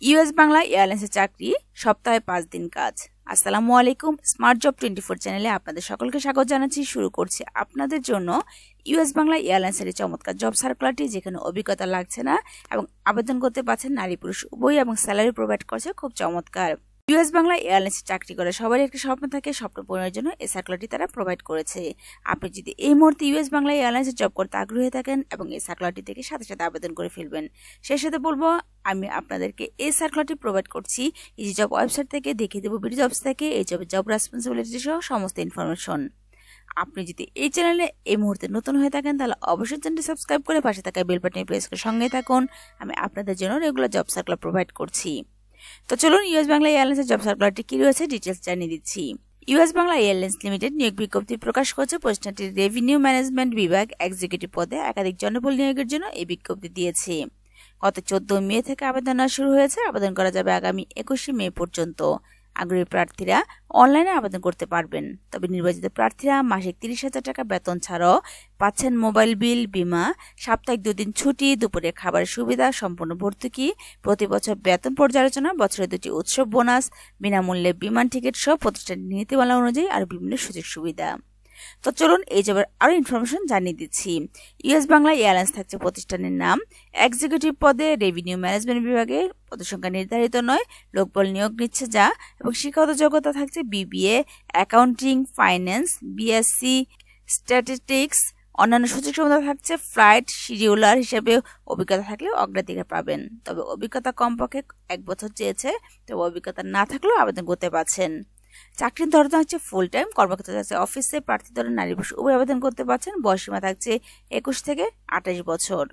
US Bangla এয়ারলাইন্সের চাকরি সপ্তাহে 5 দিন কাজ। আসসালামু আলাইকুম, স্মার্ট জব 24 চ্যানেলে আপনাদের সকলকে স্বাগত জানাচ্ছি। শুরু করছি আপনাদের জন্য ইউএস বাংলা এয়ারলাইন্সের চমৎকার জব সার্কুলারটি, যেখানে অভিজ্ঞতা লাগছে না এবং আবেদন করতে পারছেন নারী পুরুষ উভয় এবং স্যালারি প্রোভাইড করছে খুব চমৎকার। ইউএস বাংলা এয়ারলাইন্সে চাকরি করে সবারই একটা স্বপ্ন থাকে, স্বপ্ন পূরণের জন্য এই সার্কুলারটি তারা প্রোভাইড করেছে। আপনি যদি এই মুহূর্তে ইউএস বাংলা এয়ারলাইন্সে জব করতে আগ্রহী থাকেন এবং এই সার্কুলারটি থেকে সাথে সাথে আবেদন করে ফেলবেন। সেই সাথে বলবো, আমি আপনাদেরকে এই সার্কুলারটি প্রোভাইড করছি ইজি জব ওয়েবসাইট থেকে, দেখিয়ে দেবো বিডি জবস থেকে এই জবের জব রেসপন্সিবিলিটি সহ সমস্ত ইনফরমেশন। আপনি যদি এই চ্যানেলে এই মুহূর্তে নতুন হয়ে থাকেন তাহলে অবশ্যই চ্যানেলটি সাবস্ক্রাইব করে পাশে থাকা বেল বাটনে প্রেস করে সঙ্গে থাকুন। আমি আপনাদের জন্য রেগুলার জব সার্কুলার প্রোভাইড করছি। তো চলুন ইউএস বাংলা এয়ারলাইন্সের জব সার্কুলারটি কি রয়েছে ডিটেলস জানিয়ে দিচ্ছি। ইউএস বাংলা এয়ারলাইন্স লিমিটেড নিয়োগ বিজ্ঞপ্তি প্রকাশ করেছে। প্রতিষ্ঠানটির রেভিনিউ ম্যানেজমেন্ট বিভাগ এক্সিকিউটিভ পদে একাধিক জনবল নিয়োগের জন্য এই বিজ্ঞপ্তি দিয়েছে। গত 14 মে থেকে আবেদন শুরু হয়েছে। আবেদন করা যাবে আগামী 21 মে পর্যন্ত। আগ্রহী প্রার্থীরা অনলাইনে আবেদন করতে পারবেন। তবে নির্বাচিত প্রার্থীরা মাসিক 30,000 টাকা বেতন ছাড়াও পাচ্ছেন মোবাইল বিল, বীমা, সাপ্তাহিক 2 দিন ছুটি, দুপুরের খাবারের সুবিধা, সম্পূর্ণ ভর্তুকি, প্রতি বছর বেতন পর্যালোচনা, বছরে 2টি উৎসব বোনাস, বিনামূল্যে বিমান টিকিট সহ প্রতিষ্ঠানের নীতিমালা অনুযায়ী আরো বিভিন্ন সুযোগ সুবিধা। তো চলুন এই জবের আরো ইনফরমেশন জানিয়ে দিচ্ছি। ইউএস বাংলা এয়ারলাইন্স থাকছে প্রতিষ্ঠানের নাম। এক্সিকিউটিভ পদে রেভিনিউ ম্যানেজমেন্ট বিভাগে পদসংখ্যা নির্ধারিত নয়, লোকবল নিয়োগ নিচ্ছে যা, এবং শিক্ষাগত যোগ্যতা থাকছে BBA, accounting, finance, BSc, statistics. অন্যান্য সুযোগ সুবিধা থাকছে ফ্লাইট শিডিউলার হিসেবে অভিজ্ঞতা থাকলে অগ্রাধিকার পাবেন। তবে অভিজ্ঞতা কমপক্ষে 1 বছর চেয়েছে, তবে অভিজ্ঞতা না থাকলেও আবেদন করতে পারছেন। চাকরির ধরন থাকছে ফুল টাইম, কর্মক্ষেত্র থাকছে অফিসে, প্রার্থী ধরন নারী পুরুষ উভয় আবেদন করতে পারছেন। বয়সীমা থাকছে 21 থেকে 28 বছর।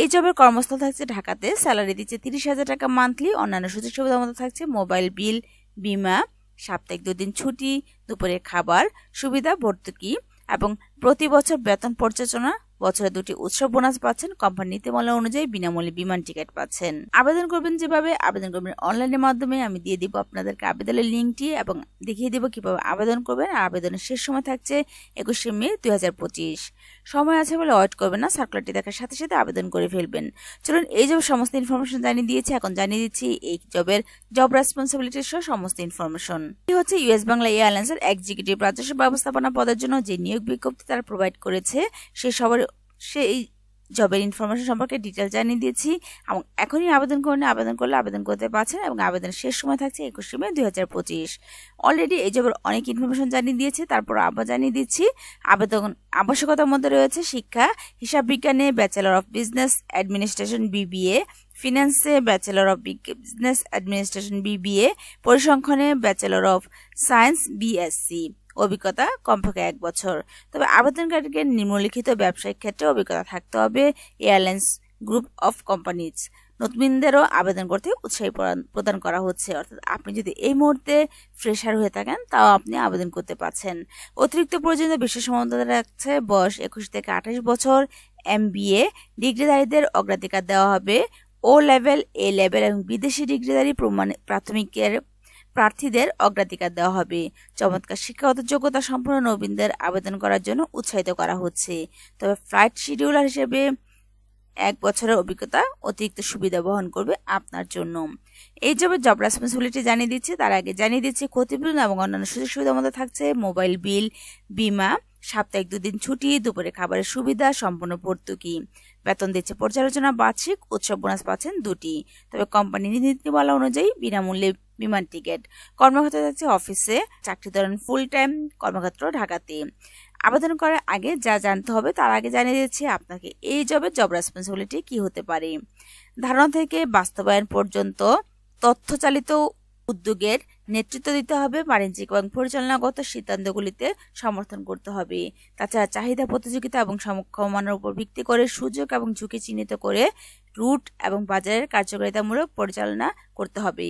এই জবের কর্মস্থল থাকছে ঢাকাতে। স্যালারি দিচ্ছে 30,000 টাকা মান্থলি। অন্যান্য সুযোগ সুবিধার মধ্যে থাকছে মোবাইল বিল, বীমা, সাপ্তাহিক 2 দিন ছুটি, দুপুরের খাবার সুবিধা, ভর্তুকি এবং প্রতি বছর বেতন পর্যালোচনা, বছরে 2টি উৎসব বোনাস পাচ্ছেন। কোম্পানি নীতিমালা অনুযায়ী বিনামূল্যে বিমান টিকিট পাচ্ছেন। আবেদন করবেন যেভাবে, আবেদন করবেন অনলাইনের মাধ্যমে। আমি দিয়ে দিব আপনাদেরকে আবেদনের লিঙ্কটি এবং দেখিয়ে দিব কিভাবে আবেদন করবেন। আর আবেদনের শেষ সময় থাকছে 21 মে 2025। সময় আছে বলে ওয়েট করবেন না, সার্কুলারটি দেখার সাথে সাথে আবেদন করে ফেলবেন। চলুন এই জব সমস্ত ইনফরমেশন জানিয়ে দিয়েছি, এখন জানিয়ে দিচ্ছি এই জবের জব রেসপন্সিবিলিটি সহ সমস্ত ইনফরমেশন। এই হচ্ছে ইউএস বাংলা এয়ারলাইন্সের এক্সিকিউটিভ রাজস্ব ব্যবস্থাপনা পদের জন্য যে নিয়োগ বিজ্ঞপ্তি তারা প্রোভাইড করেছে, সেই জবের ইনফরমেশন সম্পর্কে ডিটেল জানিয়ে দিয়েছি। এবং এখনই আবেদন করলে আবেদন করতে পারছেন এবং আবেদনের শেষ সময় থাকছে 21 মে 2025। অলরেডি এই জবের অনেক ইনফরমেশন জানিয়ে দিয়েছি, তারপর আবার জানিয়ে দিচ্ছি। আবেদন আবশ্যকতার মধ্যে রয়েছে শিক্ষা হিসাব বিজ্ঞানে bachelor of business administration BBA, ফিন্যান্সে bachelor of business administration BBA, পরিসংখ্যানে ব্যাচেলর অফ সায়েন্স বিএসসি। অভিজ্ঞতা কমপক্ষে 1 বছর। তবে আবেদনকারীকে নিম্নলিখিত ব্যবসায়িক ক্ষেত্রে অভিজ্ঞতা থাকতে হবে। Airlines group of companies. নতুনদেরও আবেদন করতে উৎসাহ প্রদান করা হচ্ছে। অর্থাৎ আপনি যদি এই মুহূর্তে ফ্রেশার হয়ে থাকেন তাও আপনি আবেদন করতে পারছেন। অতিরিক্ত প্রয়োজনীয় বিশেষ সম্বন্ধ রাখছে বয়স 21 থেকে 28 বছর। এমবিএ ডিগ্রিধারীদের অগ্রাধিকার দেওয়া হবে। ও লেভেল, এ লেভেল এবং বিদেশি ডিগ্রিধারী প্রাথমিকের প্রার্থীদের অগ্রাধিকার দেওয়া হবে। চমৎকার শিক্ষাগত যোগ্যতা সম্পন্ন নবীনদের আবেদন করার জন্য উৎসাহিত করা হচ্ছে। তবে ফ্লাইট শিডিউলার হিসেবে 1 বছরের অভিজ্ঞতা অতিরিক্ত সুবিধা বহন করবে আপনার জন্য। এই জব রেসপন্সিবিলিটি জানিয়ে দিচ্ছে, তার আগে জানিয়ে দিচ্ছে ক্ষতিপূরণ এবং অন্যান্য সুযোগ সুবিধার মধ্যে থাকছে মোবাইল বিল, বীমা, সাপ্তাহিক 2 দিন ছুটি, দুপুরে খাবারের সুবিধা, সম্পূর্ণ ভর্তুকি। বেতন দিচ্ছে পর্যালোচনা, বার্ষিক উৎসব বোনাস পাচ্ছেন 2টি। তবে কোম্পানি নীতিমালা অনুযায়ী বিনামূল্যে বিমান টিকিট। কর্মক্ষেত্র থাকছে অফিসে, চাকরি ধরেন ফুল টাইম, কর্মক্ষেত্র ঢাকাতে। আবেদন করার আগে যা জানতে হবে তার আগে জানিয়ে দিচ্ছি আপনাকে এই জবের জব রেসপন্সিবিলিটি কি হতে পারে। ধারণা থেকে বাস্তবায়ন পর্যন্ত তথ্যচালিত উদ্যোগের নেতৃত্ব দিতে হবে। বাণিজ্যিক এবং পরিচালনাগত সিদ্ধান্তগুলিতে সমর্থন করতে হবে। তাছাড়া চাহিদা, প্রতিযোগিতা এবং সমক্ষমানের উপর ভিত্তি করে সুযোগ এবং ঝুঁকি চিহ্নিত করে রুট এবং বাজারের কার্যকারিতামূলক পরিচালনা করতে হবে।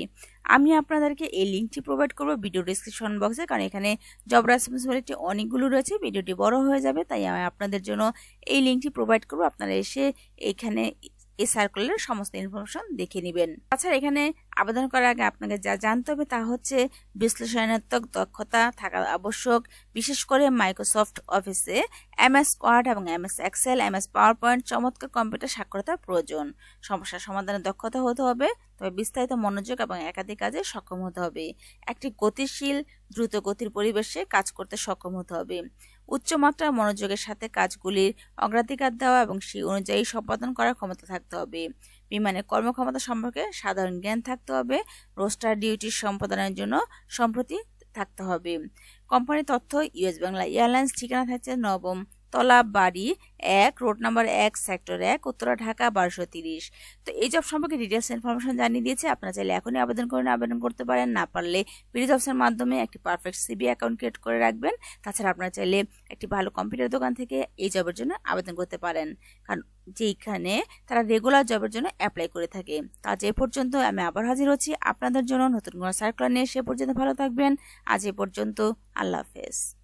আমি আপনাদেরকে এই লিঙ্কটি প্রোভাইড করব ভিডিও ডিসক্রিপশন বক্সে, কারণ এখানে জব রেসপন্সিবিলিটি অনেকগুলো রয়েছে, ভিডিওটি বড় হয়ে যাবে, তাই আমি আপনাদের জন্য এই লিঙ্কটি প্রোভাইড করব। আপনারা এসে এখানে এই সার্কুলারের সমস্ত ইনফরমেশন দেখে নেবেন। তাছাড়া এখানে আবেদন করার আগে আপনাকে যা জানতে হবে তা হচ্ছে বিশ্লেষণাত্মক দক্ষতা থাকা আবশ্যক, বিশেষ করে মাইক্রোসফট অফিসে MS ওয়ার্ড এবং MS Excel, MS PowerPoint চমৎকার কম্পিউটার সাক্ষরতার প্রয়োজন। সমস্যা সমাধানের দক্ষতা হতে হবে, তবে বিস্তারিত মনোযোগ এবং একাধিক কাজে সক্ষম হতে হবে। একটি গতিশীল দ্রুত গতির পরিবেশে কাজ করতে সক্ষম হতে হবে। উচ্চমাত্রার মনোযোগের সাথে কাজগুলির অগ্রাধিকার দেওয়া এবং সেই অনুযায়ী সম্পাদন করার ক্ষমতা থাকতে হবে। বিমানের কর্মক্ষমতা সম্পর্কে সাধারণ জ্ঞান থাকতে হবে। রোস্টার ডিউটি সম্পাদনের জন্য সম্প্রতি থাকতে হবে। কোম্পানির তথ্য US বাংলা এয়ারলাইন্স, ঠিকানা থাকছে 9ম তলা, বাড়ি 1, road number 1, sector 1, Uttara, Dhaka 1230। তো এই জব সম্পর্কে ডিটেলস ইনফরমেশন জানিয়ে দিয়েছে। আপনারা চাইলে এখনই আবেদন করে আবেদন করতে পারেন, না পারলে বিডি জবসের মাধ্যমে একটি পারফেক্ট CV অ্যাকাউন্ট ক্রিয়েট করে রাখবেন। তাছাড়া আপনারা চাইলে একটি ভালো কম্পিউটার দোকান থেকে এই জবের জন্য আবেদন করতে পারেন, কারণ যেখানে তারা রেগুলার জবের জন্য অ্যাপ্লাই করে থাকে। তো আজ এ পর্যন্ত, আমি আবার হাজির হচ্ছি আপনাদের জন্য নতুন কোনো সার্কুলার নিয়ে। সে পর্যন্ত ভালো থাকবেন। আজ এ পর্যন্ত, আল্লাহ হাফেজ।